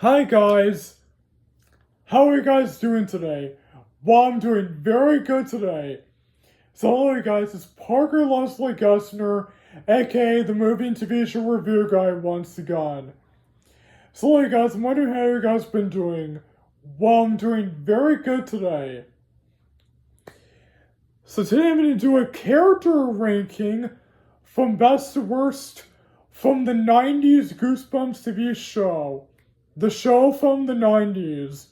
Hi guys, how are you guys doing today? Well, I'm doing very good today. So hello guys, it's Parker Leslie Gessner, aka the movie and TV show review guy once again. So hello guys, I'm wondering how you guys been doing. Well, I'm doing very good today. So today I'm going to do a character ranking from best to worst from the 90's Goosebumps TV show. The show from the 90's.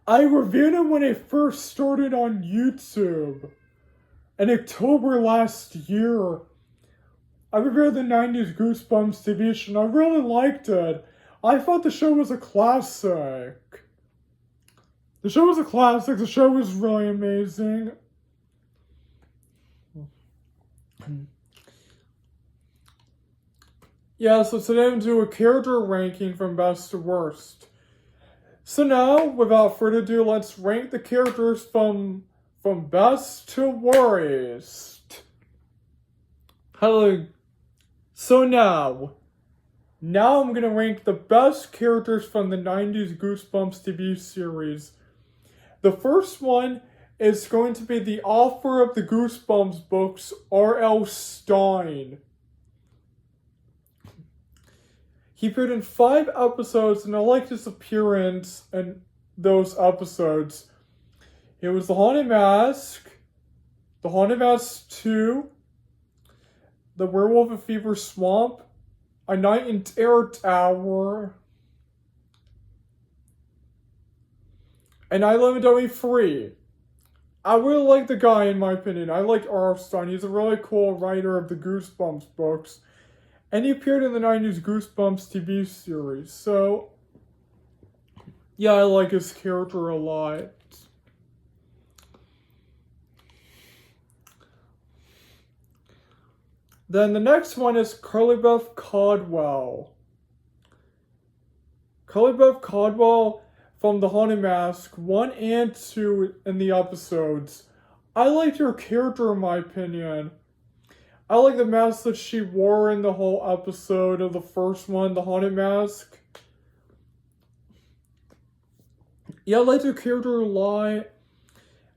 I reviewed it when it first started on YouTube in October last year. I reviewed the 90's Goosebumps TV show and I really liked it. I thought the show was a classic. The show was a classic. The show was really amazing. Yeah, so today I'm going to do a character ranking from best to worst. So now, without further ado, let's rank the characters from best to worst. Hello. So now I'm going to rank the best characters from the 90's Goosebumps TV series. The first one is going to be the author of the Goosebumps books, R.L.STINE. He appeared in 5 episodes, and I liked his appearance in those episodes. It was The Haunted Mask, The Haunted Mask 2, The Werewolf of Fever Swamp, A Night in Terror Tower, and I Live in Dummy 3. I really like the guy, in my opinion. I like R.L.STINE. He's a really cool writer of the Goosebumps books. And he appeared in the 90's Goosebumps TV series. So, yeah, I like his character a lot. Then the next one is Beth Caldwell. Beth Caldwell from The Haunted Mask 1 and 2 in the episodes. I liked her character, in my opinion. I like the mask that she wore in the whole episode of the first one, The Haunted Mask. Yeah, I liked her character a lot.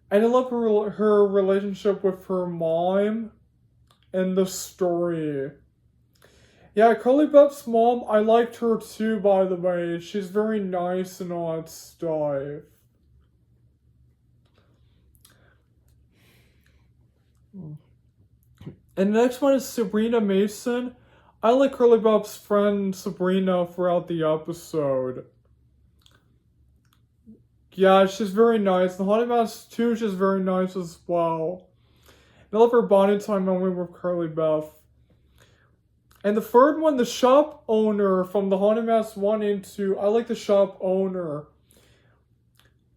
And I love her relationship with her mom in the story. Yeah, Beth's mom, I liked her too, by the way. She's very nice and all that stuff. And the next one is Sabrina Mason. I like Beth's friend Sabrina throughout the episode. Yeah, she's very nice. The Haunted Mask 2, she's very nice as well. And I love her bonding time moment with Beth. And the third one, the shop owner from the Haunted Mask 1 and 2. I like the shop owner.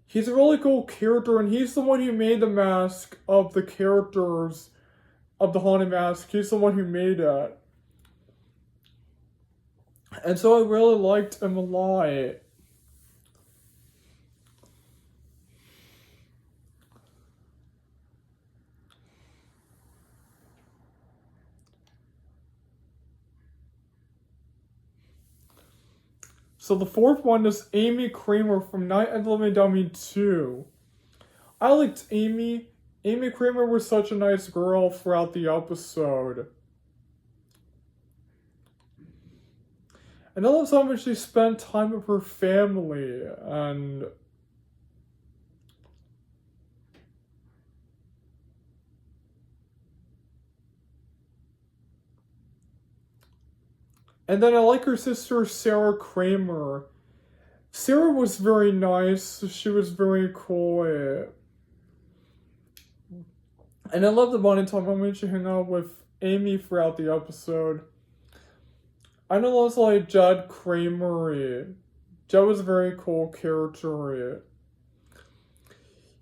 He's a really cool character, and he's the one who made the mask of the characters of the Haunted Mask. He's the one who made it. And so I really liked him a lot. So the fourth one is Amy Kramer from Night at the Living Dummy 2. I liked Amy. Amy Kramer was such a nice girl throughout the episode. And I love how much she spent time with her family. And then I like her sister, Sara Kramer. Sara was very nice. She was very cool. And I love the bonding time when she hung out with Amy throughout the episode. I know also like Judd Kramer. Judd was a very cool character.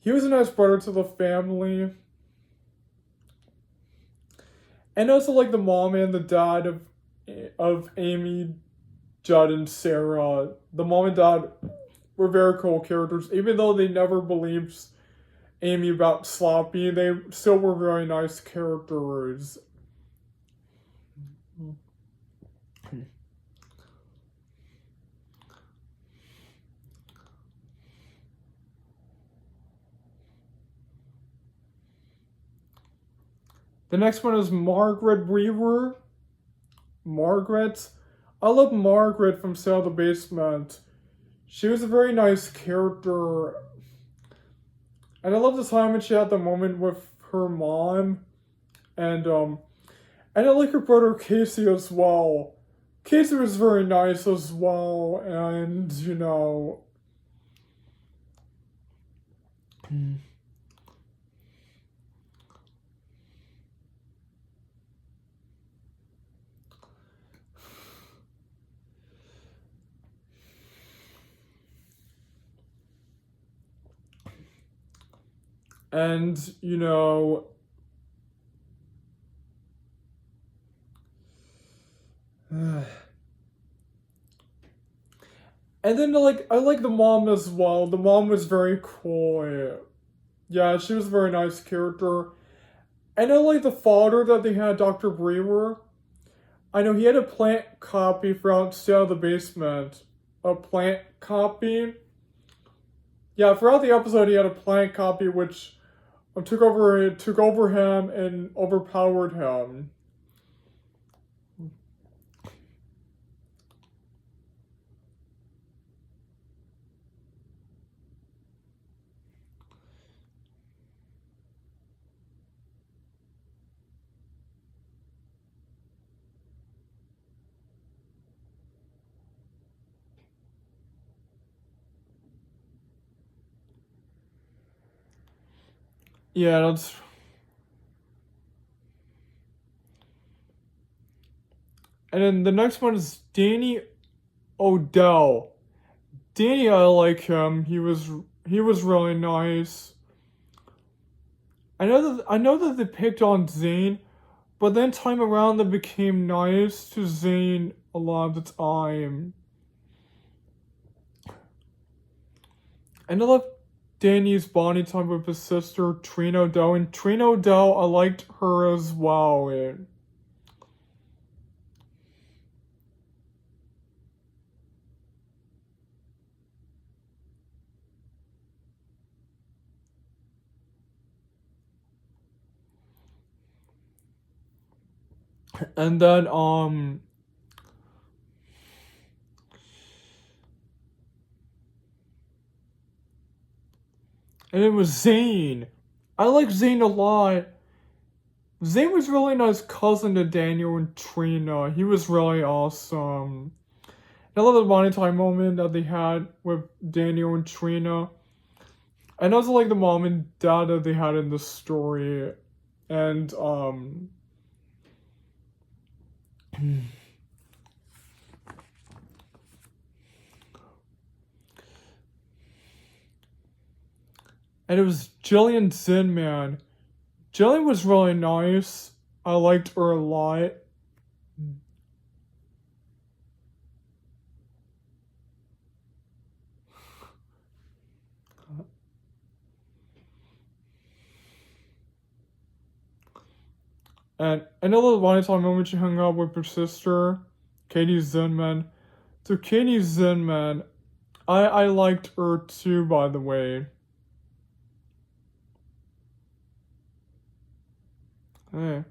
He was a nice brother to the family. And also like the mom and the dad of Amy, Judd, and Sara. The mom and dad were very cool characters. Even though they never believed Amy about SLAPPY, they still were very nice characters. The next one is Margaret Brewer. Margaret. I love Margaret from Sale the Basement. She was a very nice character. And I love the time when she had the moment with her mom. And I like her brother Casey as well. Casey was very nice as well, and you know. And you know. And then I like the mom as well. The mom was very cool. Yeah, she was a very nice character. And I like the father that they had, Dr. Brewer. I know he had a plant copy for outside the basement. A plant copy. Yeah, throughout the episode he had a plant copy which took over him and overpowered him. Yeah, that's... And then the next one is Danny Odell. Danny, I like him. He was really nice. I know that they picked on Zane, but then time around they became nice to Zane a lot of the time. And I love Danny's bonding time with his sister Trina Odell, and Trina Odell, I liked her as well. And then and it was Zane. I like Zane a lot. Zane was really nice cousin to Daniel and Trina. He was really awesome. I love the bonding time moment that they had with Daniel and Trina. And also like the mom and dad that they had in the story. And and it was Jillian Zinman. Jillian was really nice. I liked her a lot. And another one time moment she hung out with her sister, Katie Zinman. So Katie Zinman, I liked her too, by the way. Hey.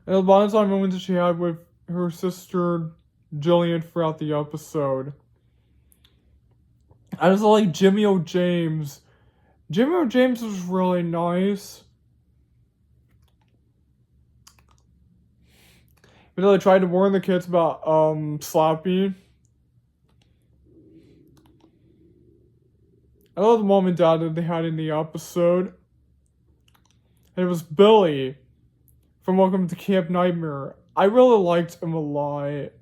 And the one time moment that she had with her sister Jillian throughout the episode. I just like Jimmy O. James. Jimmy O. James was really nice. You know, they tried to warn the kids about SLAPPY. I love the mom and dad that they had in the episode. And it was Billy from Welcome to Camp Nightmare. I really liked him a lot.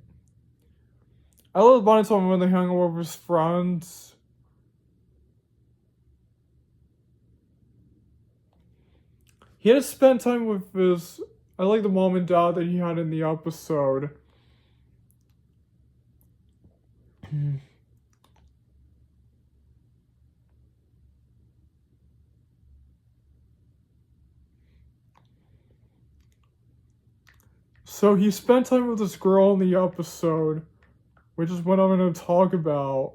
I love the bonnet time when they hung out with his friends. He had to spend time with his... I like the mom and dad that he had in the episode. So he spent time with this girl in the episode, which is what I'm going to talk about.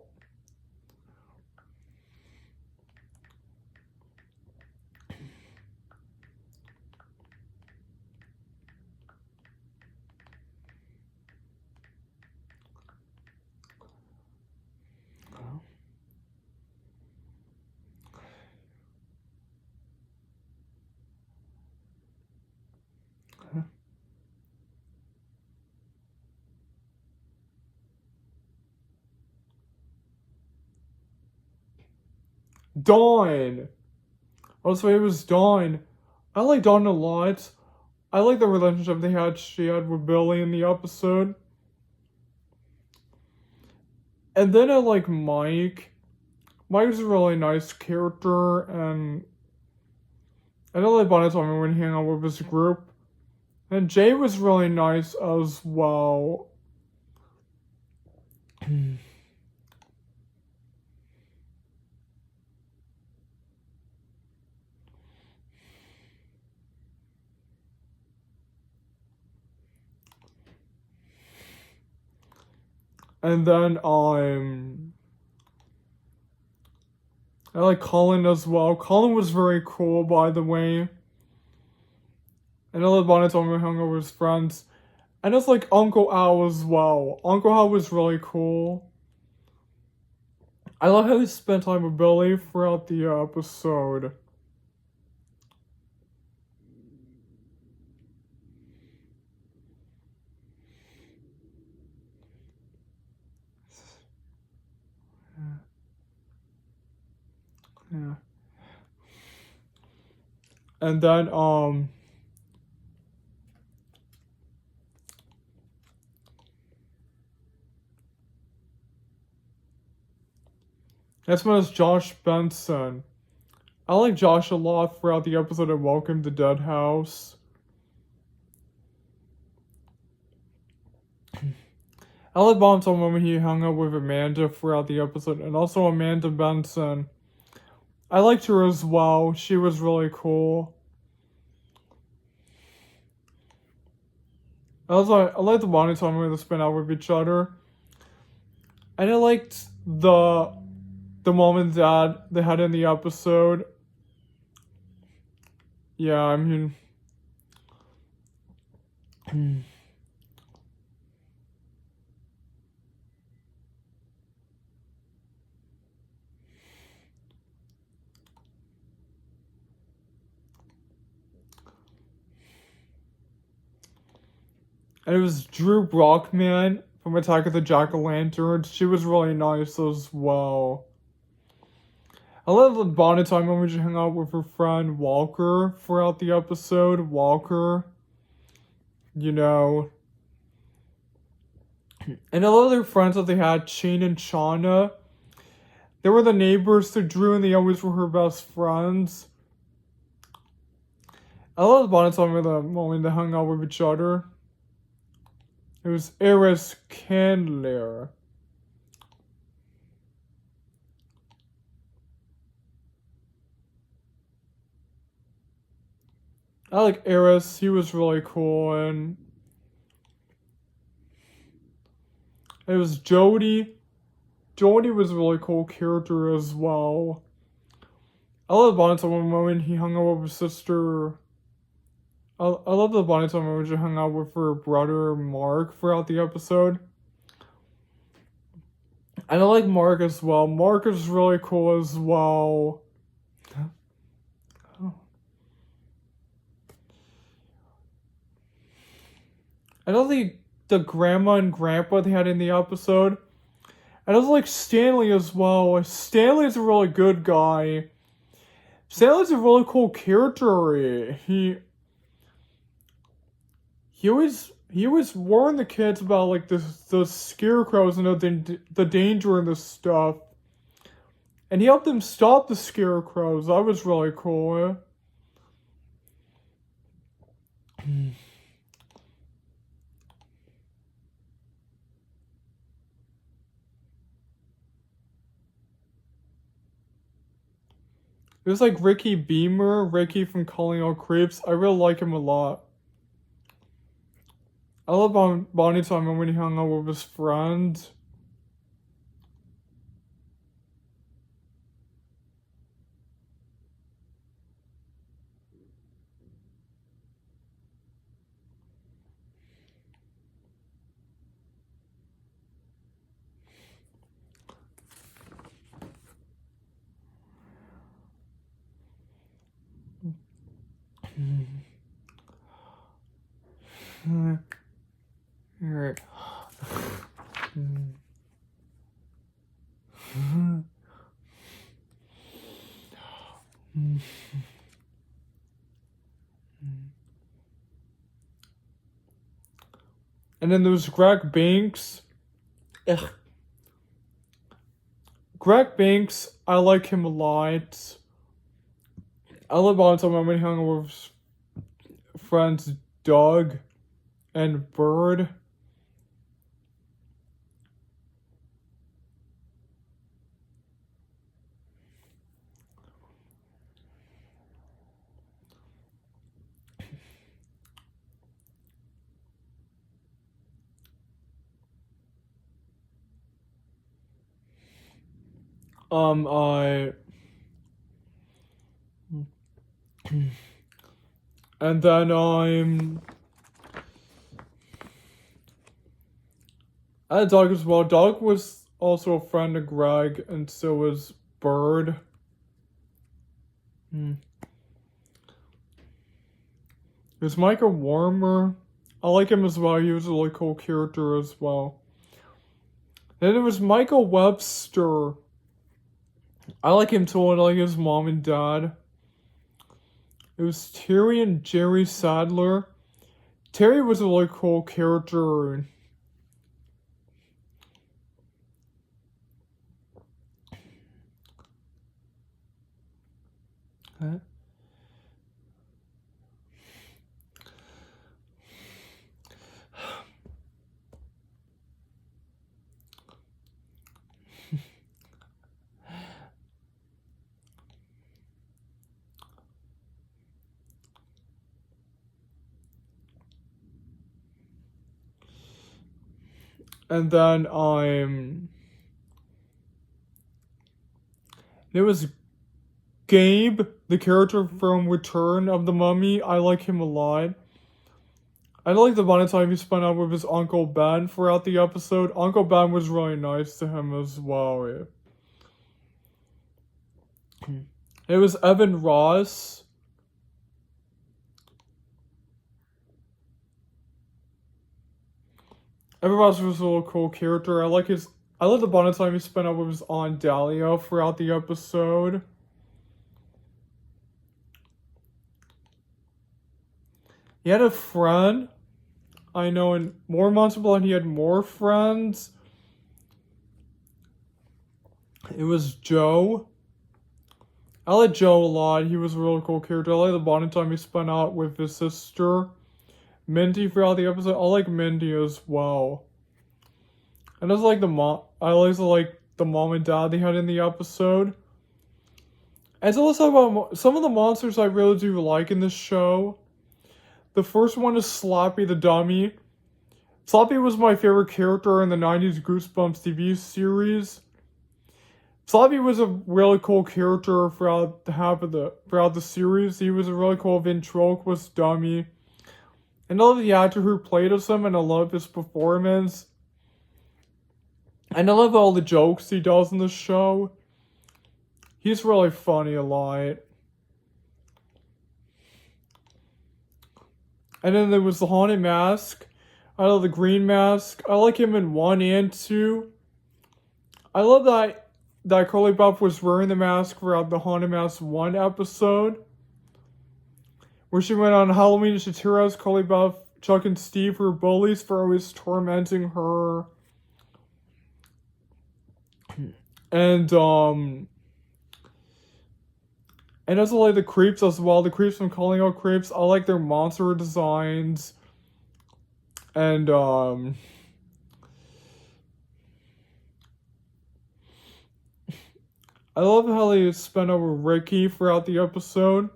Dawn. Also, it was Dawn. I like Dawn a lot. I like the relationship she had with Billy in the episode. And then I like Mike. Mike's a really nice character, and I don't like Bonnie told me when he hung out with his group. And Jay was really nice as well. And then I like Colin as well. Colin was very cool, by the way. I know that Bonnie told me he hung out with his friends. And it's like Uncle Al as well. Uncle Al was really cool. I love how he spent time with Billy throughout the episode. Yeah. And then next one is Josh Benson. I like Josh a lot throughout the episode of Welcome to Dead House. I like Bonnie told me when he hung out with Amanda throughout the episode, and also Amanda Benson. I liked her as well. She was really cool. I liked the Bonnie told me when they spent out with each other. And I liked the mom and dad they had in the episode. Yeah, I mean... And it was Drew Brockman from Attack of the Jack-O-Lanterns. She was really nice as well. I love the Bonnie time when she hung out with her friend Walker throughout the episode. Walker. You know. And I love their friends that they had, Shane and Shanna. They were the neighbors to Drew and they always were her best friends. I love the Bonnie time when they hung out with each other. It was Eris Candler. I like Eris. He was really cool. And it was Jodie. Jodie was a really cool character as well. I love the Bonnie time when he hung out with his sister. I love the Bonnie time when she hung out with her brother Mark throughout the episode. And I like Mark as well. Mark is really cool as well. I don't think the grandma and grandpa they had in the episode. And I was like Stanley as well. Stanley's a really good guy. Stanley's a really cool character. He always warned the kids about like the scarecrows and the danger and the stuff. And he helped them stop the scarecrows. That was really cool. It was like Ricky Beamer, Ricky from Calling All Creeps. I really like him a lot. I love Bonnie time when he hung out with his friends. Alright. And then there's Greg Banks. Ugh. Greg Banks, I like him a lot. I love on time when he hung out with his friends Doug and Bird. And then I had Doug as well. Doug was also a friend of Greg, and so was Bird. There's Micah Warmer. I like him as well. He was a really cool character as well. Then there was Michael Webster. I like him too, and I like his mom and dad. It was Terri and Jerry Sadler. Terri was a really cool character. Huh? And then there was Gabe, the character from Return of the Mummy. I like him a lot. I like the amount of time he spent out with his Uncle Ben throughout the episode. Uncle Ben was really nice to him as well. It was Evan Ross. Evan Ross was a little cool character. I like the amount of time he spent out with his Aunt Dahlia throughout the episode. He had a friend. I know in more months ago he had more friends. It was Joe. I like Joe a lot. He was a really cool character. I like the bonding time he spent out with his sister, Mindy, throughout the episode. I like Mindy as well. And I like the mom. I also like the mom and dad they had in the episode. And so let's talk about some of the monsters I really do like in this show. The first one is SLAPPY the dummy. SLAPPY was my favorite character in the 90's Goosebumps TV series. SLAPPY was a really cool character throughout the series. He was a really cool ventriloquist dummy. And I love the actor who played as him, and I love his performance. And I love all the jokes he does in the show. He's really funny a lot. And then there was the Haunted Mask. I love the Green Mask. I like him in 1 and 2. I love that Curly Buff was wearing the mask throughout the Haunted Mask 1 episode, where she went on Halloween to Shatira's Curly Buff, Chuck and Steve were bullies for always tormenting her. And also like the creeps as well. The creeps from Calling Out Creeps. I like their monster designs. And I love how they spent over Ricky throughout the episode.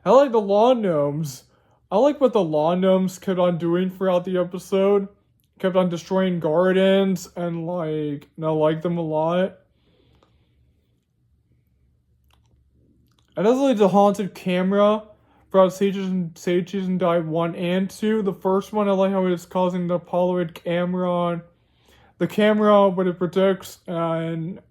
I like the lawn gnomes. I like what the lawn gnomes kept on doing throughout the episode. Kept on destroying gardens and I like them a lot. And also like the haunted camera throughout Sages and Die 1 and 2. The first one I like how it is causing the Polaroid camera. The camera, what it predicts, and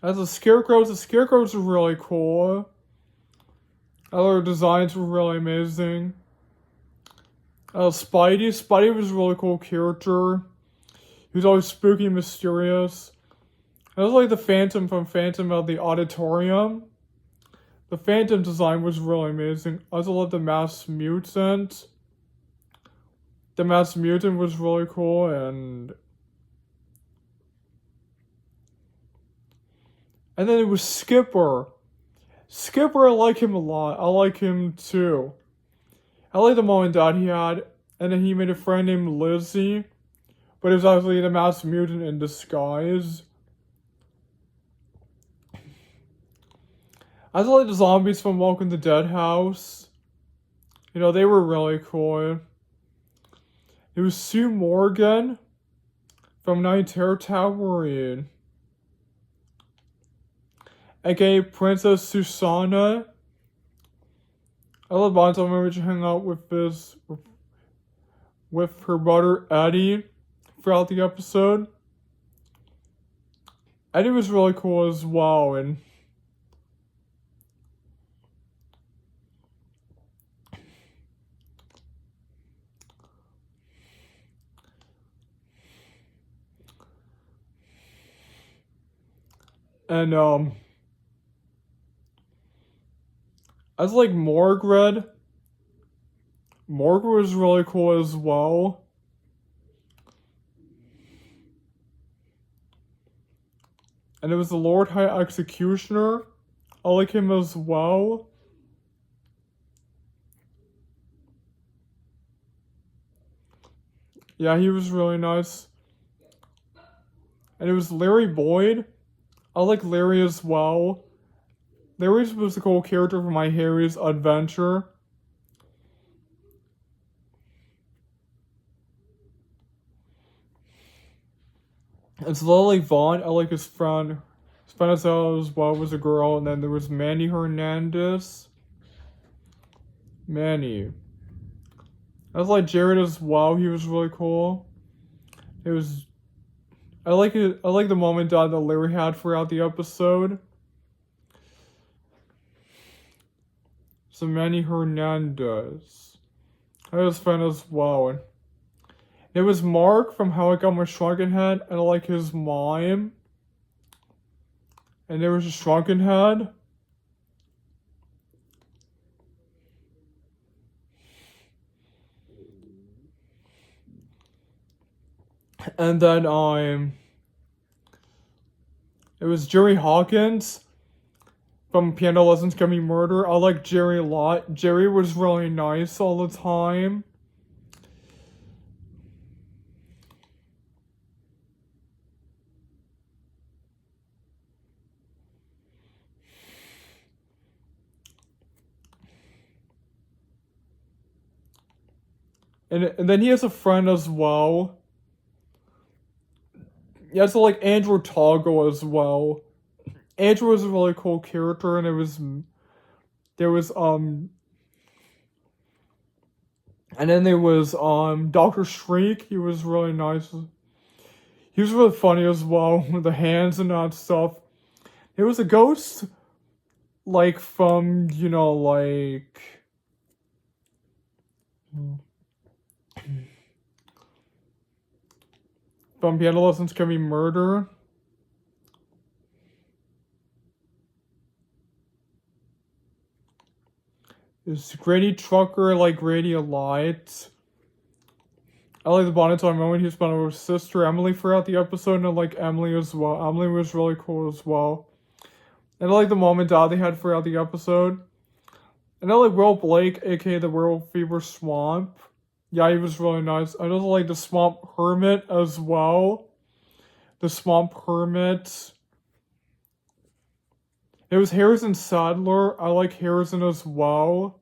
as the scarecrows are really cool. Other designs were really amazing. Spidey was a really cool character. He was always spooky and mysterious. I was like the Phantom from Phantom of the Auditorium. The Phantom design was really amazing. I also love the Masked Mutant. The Masked Mutant was really cool, and then it was Skipper. Skipper, I like him a lot. I like him too. I like the mom and dad he had, and then he made a friend named Lizzie, but it was actually the Masked Mutant in disguise. I also like the zombies from Welcome to Dead House. You know, they were really cool. It was Sue Morgan from Night Terror Towering. aka Princess Susanna. I love Bonzo. I remember she hung out with her brother Eddie throughout the episode. Eddie was really cool as well, and I was like Margaret. Margaret was really cool as well. And it was the Lord High Executioner. I like him as well. Yeah, he was really nice. And it was Larry Boyd. I like Larry as well. Larry was a cool character from My Harry's Adventure. It's Lily Vaughn. I like his friend. His friend as well was a girl. And then there was Manny Hernandez. Manny. I was like Jared as well. He was really cool. It was... I like it. I like the mom and dad that Larry had throughout the episode. So Manny Hernandez. I was a fan as well. It was Mark from How I Got My Shrunken Head, and I like his mime. And there was a Shrunken Head. And then it was Jerry Hawkins from Piano Lessons Can Be Murder. I like Jerry a lot. Jerry was really nice all the time. And then he has a friend as well. Yeah, so like Andrew Toggle as well. Andrew was a really cool character, and there was and then there was Dr. Shriek. He was really nice. He was really funny as well with the hands and that stuff. There was a ghost like from, you know, like from Piano Lessons Can Be Murder. There's Grady Trucker, like Grady a lot. I like the bonnet time moment he spent with his sister Emily throughout the episode, and I like Emily as well. Emily was really cool as well. And I like the mom and dad they had throughout the episode. And I like Will Blake, aka the Werewolf Fever Swamp. Yeah, he was really nice. I also like the Swamp Hermit as well. The Swamp Hermit. It was Harrison Sadler. I like Harrison as well.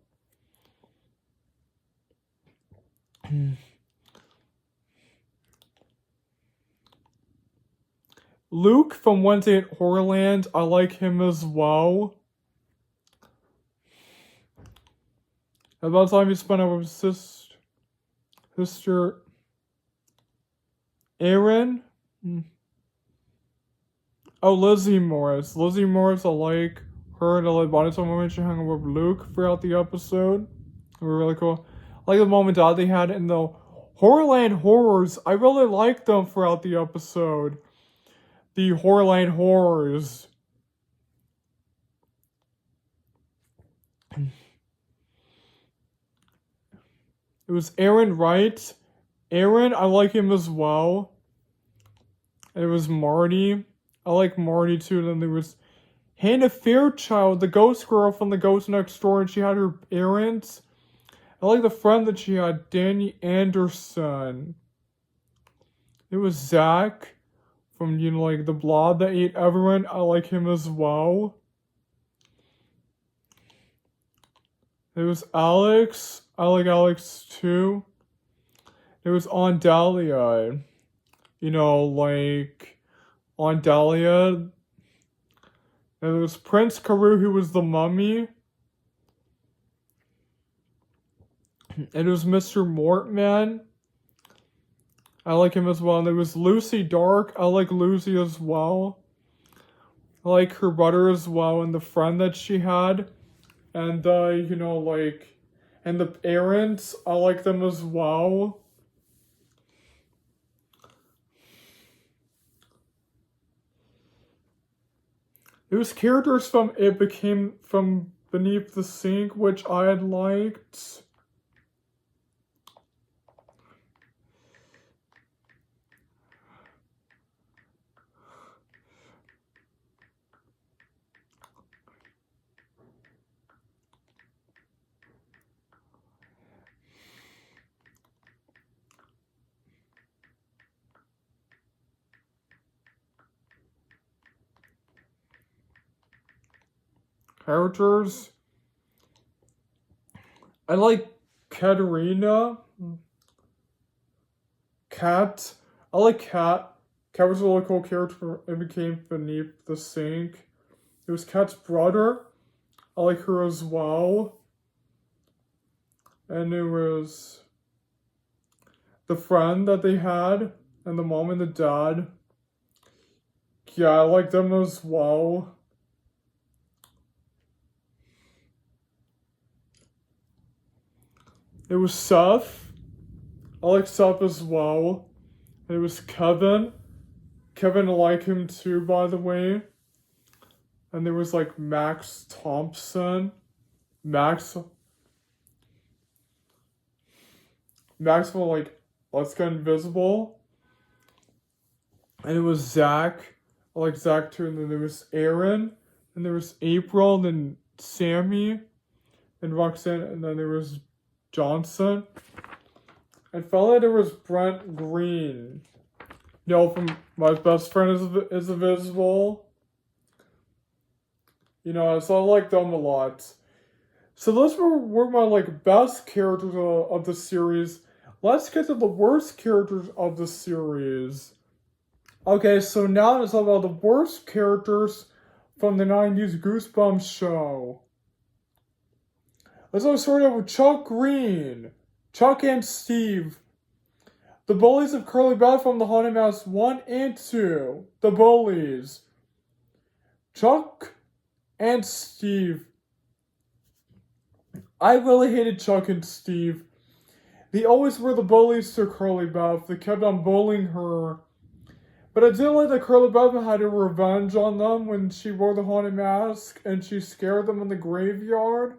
Luke from Wednesday at Horrorland. I like him as well. About the time he spent out with his sister Erin. Oh, Lizzie Morris. Lizzie Morris, I like her, and I like Bonnie. So moment she hung out with Luke throughout the episode. They were really cool. I like the mom and dad they had in the Horrorland Horrors, I really liked them throughout the episode. The Horrorland Horrors. It was Aaron Wright. Aaron, I like him as well. And it was Marty. I like Marty too. And then there was Hannah Fairchild, the ghost girl from the Ghost Next Door, and she had her parents. I like the friend that she had, Danny Anderson. It was Zach from, like the Blob that ate everyone. I like him as well. There was Alex. I like Alex too. There was Aunt Dahlia. Like Aunt Dahlia. And there was Prince Carew, who was the mummy. And it was Mr. Mortman. I like him as well. And there was Lucy Dark. I like Lucy as well. I like her brother as well and the friend that she had. And, and the parents, I like them as well. It was characters from It Became from Beneath the Sink, which I had liked. Characters. I like Katerina. Cat. I like Cat. Cat was a really cool character. It Became Beneath the Sink. It was Cat's brother. I like her as well. And it was the friend that they had, and the mom and the dad. Yeah, I like them as well. It was Seth. I like Seth as well. And it was Kevin. Kevin, I like him too, by the way. And there was like Max Thompson. Maxwell, like, Let's Get Invisible. And it was Zach. I like Zach too. And then there was Aaron. And there was April. And then Sammy. And Roxanne. And then there was Johnson. I felt like there was Brent Green. From My Best Friend is Invisible. So I like them a lot. So those were my like best characters of the series. Let's get to the worst characters of the series. Okay, so now let's talk about the worst characters from the 90's Goosebumps show. Let's start out with Chuck Green. Chuck and Steve. The bullies of Curly Beth from the Haunted House 1 and 2. The bullies. Chuck and Steve. I really hated Chuck and Steve. They always were the bullies to Curly Beth. They kept on bullying her. But I did like that Curly Beth had a revenge on them when she wore the haunted mask and she scared them in the graveyard.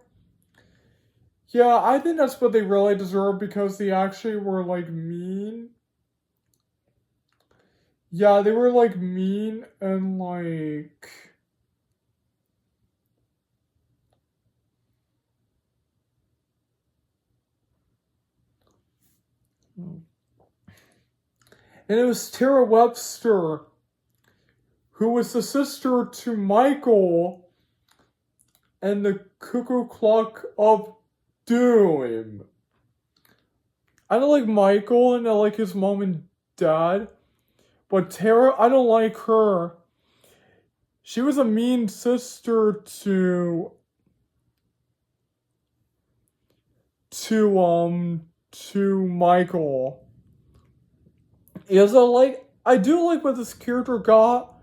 Yeah, I think that's what they really deserve because they actually were, like, mean. Yeah, they were, like, mean and, like... And it was Tara Webster, who was the sister to Michael and the Cuckoo Clock of Doom. I don't like Michael and I like his mom and dad. But Tara, I don't like her. She was a mean sister to Michael. Yes, I do like what this character got,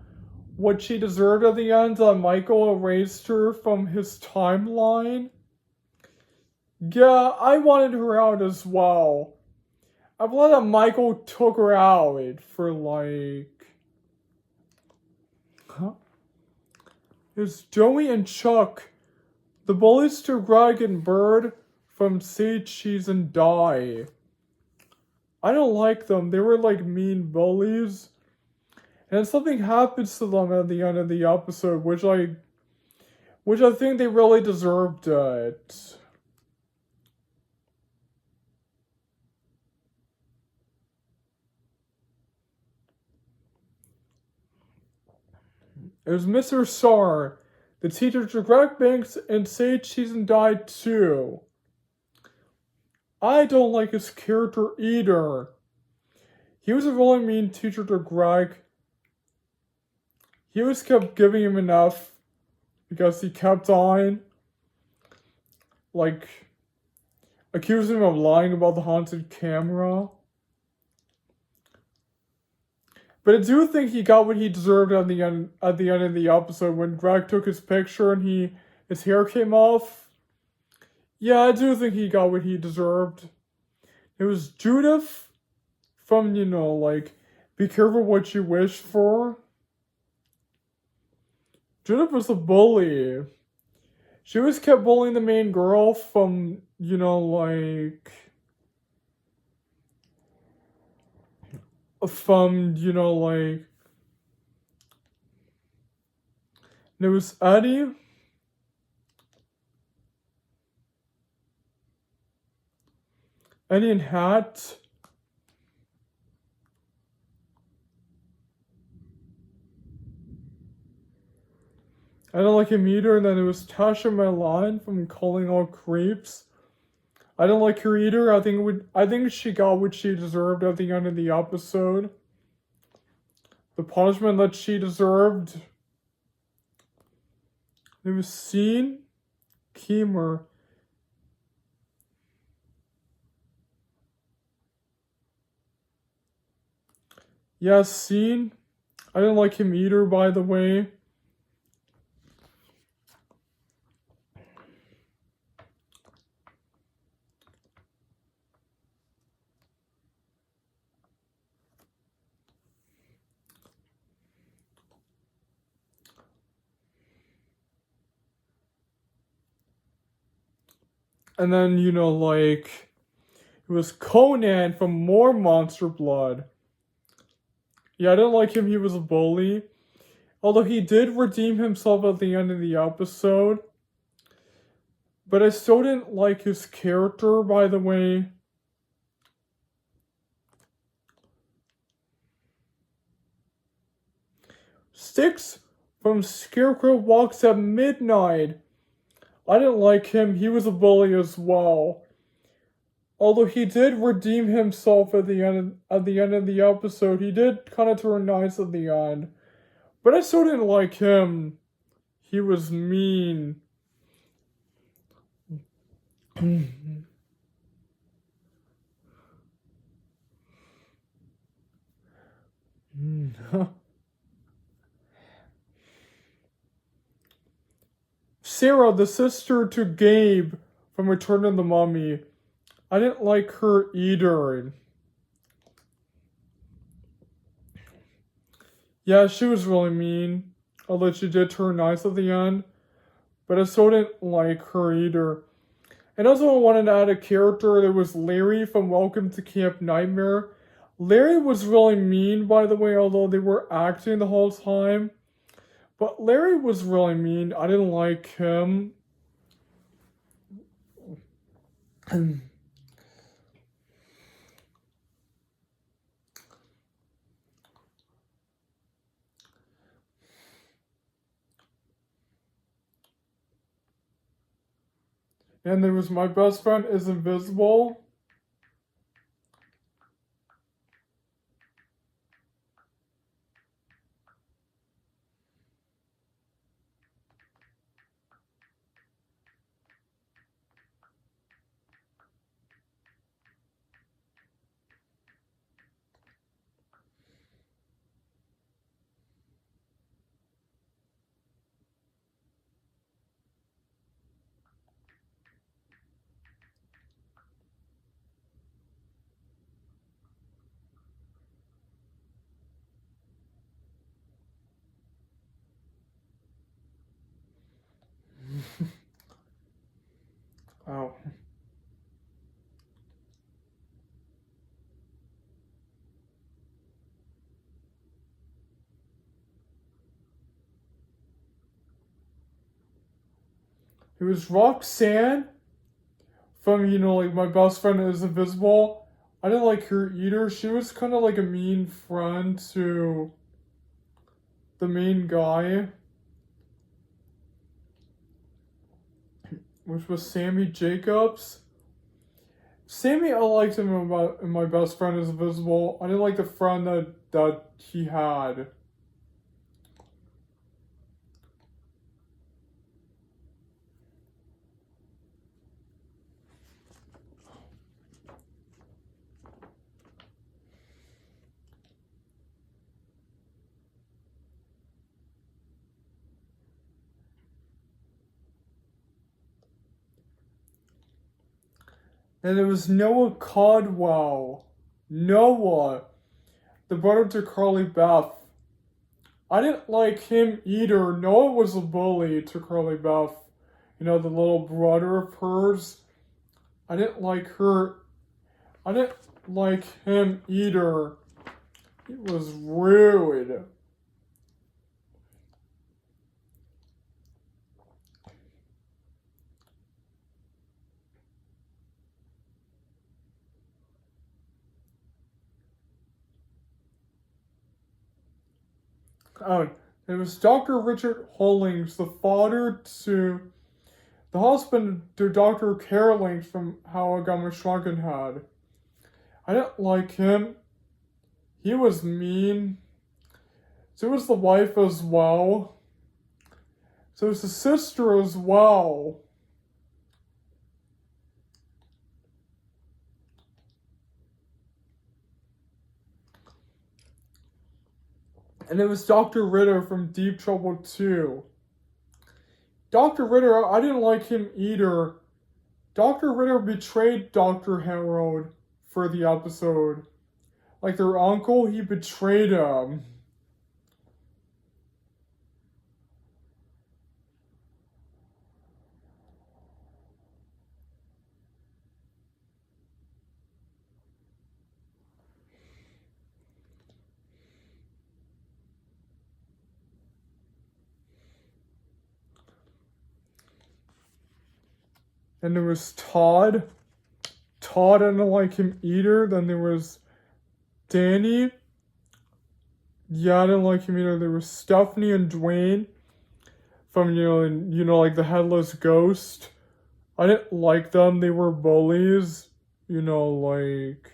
what she deserved at the end, that Michael erased her from his timeline. Yeah, I wanted her out as well. I'm glad that Michael took her out for like. Huh? It's Joey and Chuck, the bullies to Greg and Bird from Say Cheese and Die. I don't like them. They were like mean bullies. And something happens to them at the end of the episode, which I think they really deserved it. It was Mr. Sar, the teacher to Greg Banks and Say Cheese and Die too. I don't like his character either. He was a really mean teacher to Greg. He always kept giving him enough because he kept on, like, accusing him of lying about the haunted camera. But I do think he got what he deserved at the end of the episode when Greg took his picture and his hair came off. Yeah, I do think he got what he deserved. It was Judith from, like, Be Careful What You Wish For. Judith was a bully. She always kept bullying the main girl from, like... From, like... There was Eddie. Eddie and Hat. I don't like him either. And then there was Tasha Milan from Calling All Creeps. I don't like her either. I think she got what she deserved at the end of the episode. The punishment that she deserved. There was Scene, Kramer. Yes, Scene. I didn't like him either, by the way. And then, like, it was Conan from More Monster Blood. Yeah, I didn't like him. He was a bully. Although he did redeem himself at the end of the episode. But I still didn't like his character, by the way. Six from Scarecrow Walks at Midnight. I didn't like him. He was a bully as well. Although he did redeem himself at the end of the episode. He did kind of turn nice at the end. But I still didn't like him. He was mean. Sara, the sister to Gabe from Return of the Mummy. I didn't like her either. Yeah, she was really mean. Although she did turn nice at the end. But I still didn't like her either. And also I wanted to add a character. There was Larry from Welcome to Camp Nightmare. Larry was really mean, by the way, although they were acting the whole time. But Larry was really mean. I didn't like him. And there was My Best Friend is Invisible. It was Roxanne from, like, My Best Friend is Invisible. I didn't like her either. She was kind of like a mean friend to the main guy, which was Sammy Jacobs. Sammy, I liked him in My Best Friend is Invisible. I didn't like the friend that he had. And there was Noah Caldwell. Noah, the brother to Carly Beth. I didn't like him either. Noah was a bully to Carly Beth. The little brother of hers. I didn't like her. I didn't like him either. He was rude. Oh, it was Dr. Richard Hollings, the husband to Dr. Carolings from How I Got My Shrunken Head. I didn't like him. He was mean. So was the wife as well. So was the sister as well. And it was Dr. Ritter from Deep Trouble 2. Dr. Ritter, I didn't like him either. Dr. Ritter betrayed Dr. Harold for the episode. Like their uncle, he betrayed him. And there was Todd. Todd, I didn't like him either. Then there was Danny. Yeah, I didn't like him either. There was Stephanie and Dwayne from, like the Headless Ghost. I didn't like them. They were bullies. Like...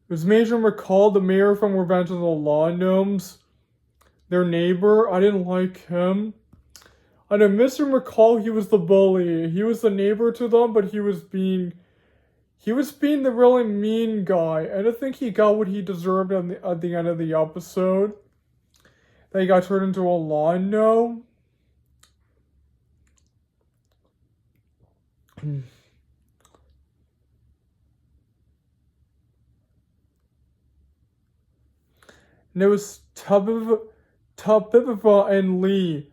It was Major McCall, the mayor from Revenge of the Law Gnomes. Their neighbor, I didn't like him. I know Mr. McCall, he was the bully. He was the neighbor to them, but he was being the really mean guy. I don't think he got what he deserved at the end of the episode. That he got turned into a lawn gnome. And it was Tabiva and Lee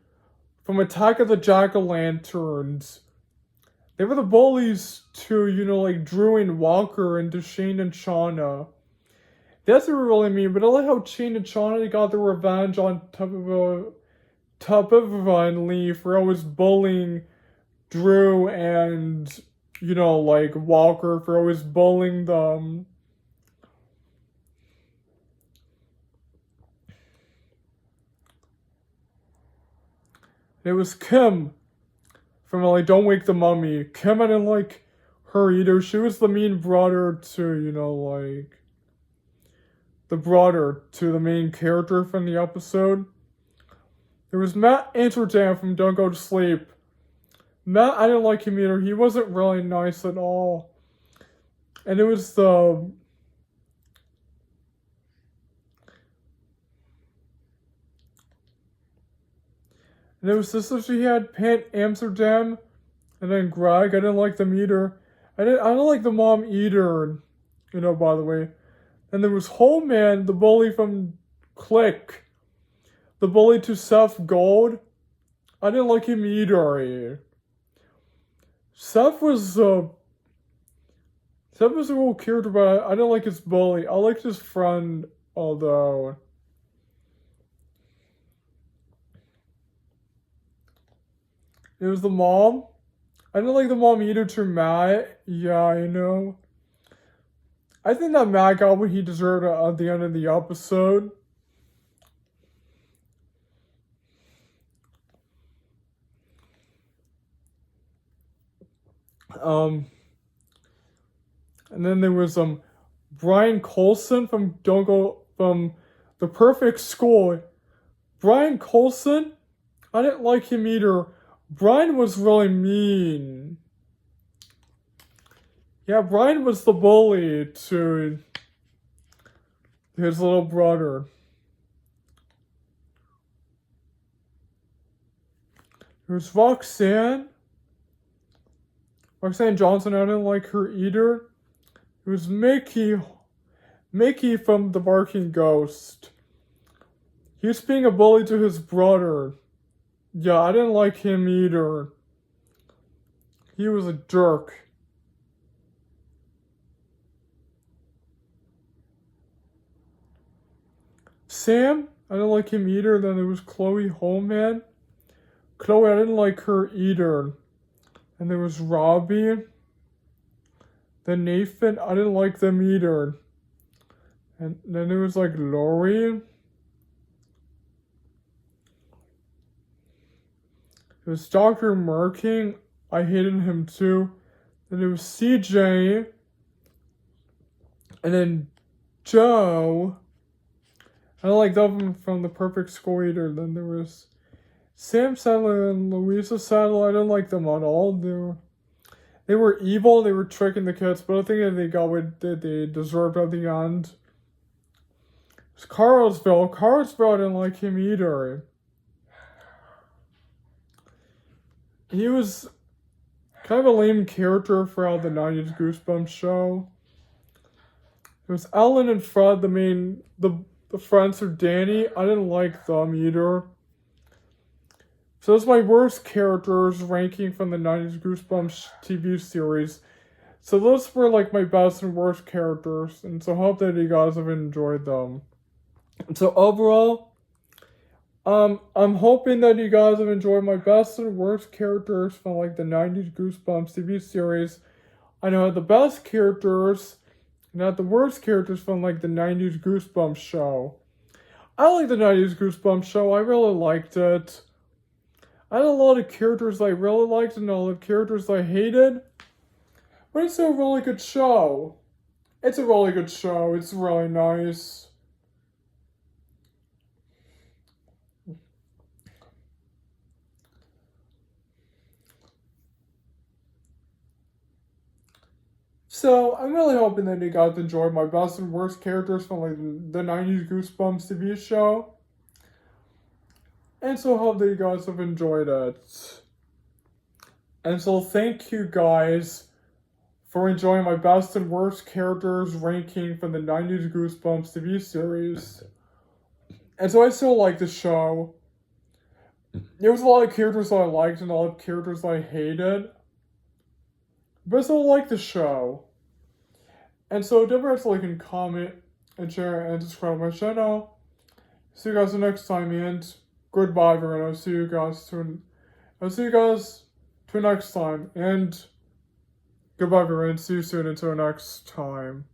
from Attack of the Jack-O-Lanterns. They were the bullies to, like Drew and Walker and to Shane and Shanna. That's what really mean, but I like how Shane and Shanna got their revenge on Tabiva and Lee for always bullying Drew and, like Walker for always bullying them. It was Kim from like Don't Wake the Mummy. Kim, I didn't like her either. She was the mean brother to, like the brother to the main character from the episode. There was Matt Amsterdam from Don't Go to Sleep. Matt, I didn't like him either. He wasn't really nice at all. And it was And it was this, so she had Pat Amsterdam and then Greg. I didn't like them either. I don't like the mom either, by the way. And there was Holman, the bully from Click. The bully to Seth Gold. I didn't like him either. Seth was a cool character, but I didn't like his bully. I liked his friend although it was the mom. I didn't like the mom either to Matt. Yeah, I know. I think that Matt got what he deserved at the end of the episode. And then there was Brian Colson from The Perfect School. Brian Colson, I didn't like him either. Brian was really mean. Yeah, Brian was the bully to his little brother. There's Roxanne. Roxanne Johnson, I didn't like her either. It was Mickey from The Barking Ghost. He was being a bully to his brother. Yeah, I didn't like him either. He was a jerk. Sam, I didn't like him either. Then there was Chloe Holman. Chloe, I didn't like her either. And there was Robbie. Then Nathan, I didn't like them either. And then there was like Lori. It was Dr. Marking. I hated him too. Then it was CJ. And then Joe. I don't like that from The Perfect School either. Then there was Sam Sadler and Louisa Sadler. I didn't like them at all. They were evil. They were tricking the kids. But I think that they got what they deserved at the end. It was Carlsville. Carlsville, I didn't like him either. He was kind of a lame character throughout the 90's Goosebumps show. It was Ellen and Fred, the friends of Danny. I didn't like them either. So those are my worst characters ranking from the 90's Goosebumps TV series. So those were like my best and worst characters. And so I hope that you guys have enjoyed them. And so overall, I'm hoping that you guys have enjoyed my best and worst characters from like the 90's Goosebumps TV series. I know I had the best characters and I had the worst characters from like the 90's Goosebumps show. I like the 90's Goosebumps show. I really liked it. I had a lot of characters I really liked and a lot of characters I hated. But it's a really good show. It's a really good show. It's really nice. So, I'm really hoping that you guys enjoyed my best and worst characters from like the 90's Goosebumps TV show. And so I hope that you guys have enjoyed it. And so thank you guys for enjoying my best and worst characters ranking from the 90's Goosebumps TV series. And so I still like the show. There was a lot of characters that I liked and a lot of characters I hated. But I still like the show. And so don't forget to like and comment and share and subscribe to my channel. See you guys next time and goodbye everyone. I'll see you guys to next time and goodbye everyone. See you soon until next time.